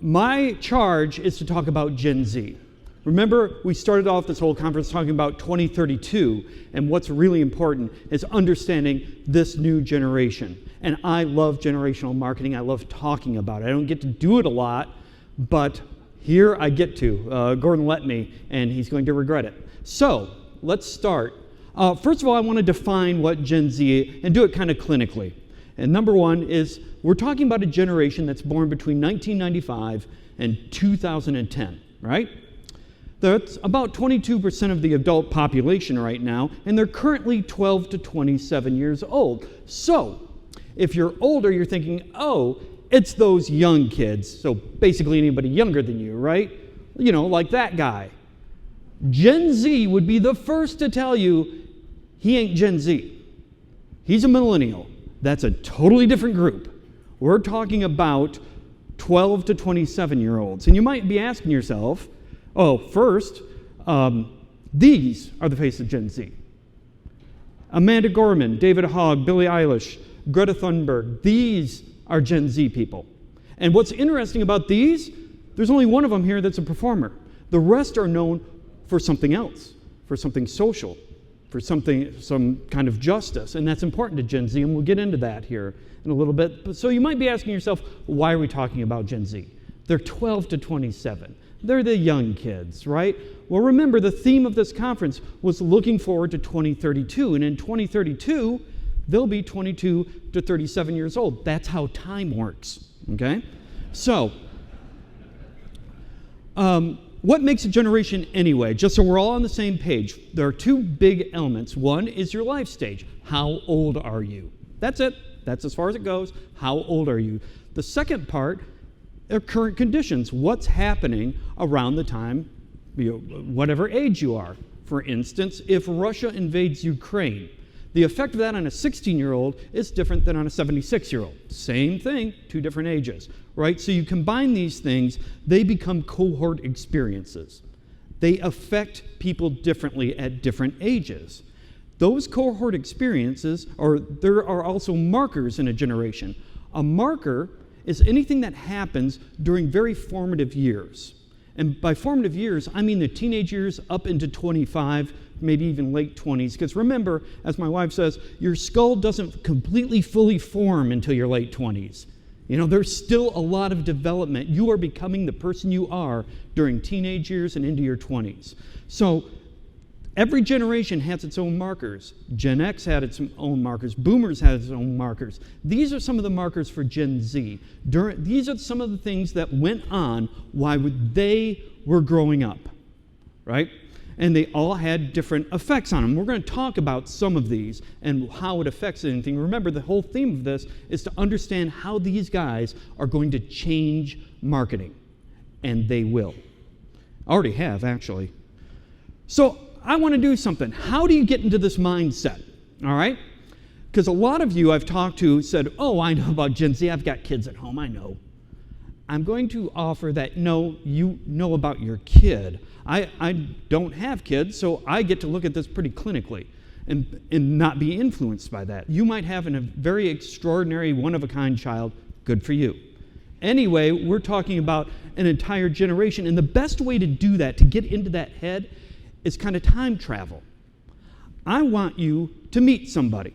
my charge is to talk about Gen Z. Remember, we started off this whole conference talking about 2032, and what's really important is understanding this new generation. And I love generational marketing. I love talking about it. I don't get to do it a lot, but here I get to. Gordon let me, and he's going to regret it. So let's start. First of all, I want to define what Gen Z, and do it kind of clinically. And number one is, we're talking about a generation that's born between 1995 and 2010, right? That's about 22% of the adult population right now, and they're currently 12 to 27 years old. So, if you're older, you're thinking, oh, it's those young kids. So basically anybody younger than you, right? You know, like that guy. Gen Z would be the first to tell you he ain't Gen Z. He's a millennial. That's a totally different group. We're talking about 12 to 27-year-olds. And you might be asking yourself, oh, first, these are the face of Gen Z. Amanda Gorman, David Hogg, Billie Eilish, Greta Thunberg, these are Gen Z people. And what's interesting about these, there's only one of them here that's a performer. The rest are known for something else, for something social, for some kind of justice. And that's important to Gen Z, and we'll get into that here in a little bit. So you might be asking yourself, why are we talking about Gen Z? They're 12 to 27. They're the young kids, right? Well, remember, the theme of this conference was looking forward to 2032. And in 2032, they'll be 22 to 37 years old. That's how time works, okay? So, what makes a generation anyway? Just so we're all on the same page, there are two big elements. One is your life stage. How old are you? That's it. That's as far as it goes. How old are you? The second part are current conditions. What's happening around the time, whatever age you are. For instance, if Russia invades Ukraine, the effect of that on a 16-year-old is different than on a 76-year-old. Same thing, two different ages, right? So you combine these things, they become cohort experiences. They affect people differently at different ages. Those cohort experiences, there are also markers in a generation. A marker is anything that happens during very formative years. And by formative years, I mean the teenage years up into 25, maybe even late 20s. Because remember, as my wife says, your skull doesn't completely fully form until your late 20s. You know, there's still a lot of development. You are becoming the person you are during teenage years and into your 20s. So every generation has its own markers. Gen X had its own markers. Boomers had its own markers. These are some of the markers for Gen Z. These are some of the things that went on while they were growing up, right? And they all had different effects on them. We're going to talk about some of these and how it affects anything. Remember, the whole theme of this is to understand how these guys are going to change marketing. And they will. Already have, actually. So I want to do something. How do you get into this mindset? All right? Because a lot of you I've talked to said, oh, I know about Gen Z. I've got kids at home. I know. I'm going to offer that, no, you know about your kid. I don't have kids, so I get to look at this pretty clinically and not be influenced by that. You might have a very extraordinary, one-of-a-kind child. Good for you. Anyway, we're talking about an entire generation, and the best way to do that, to get into that head, is kind of time travel. I want you to meet somebody.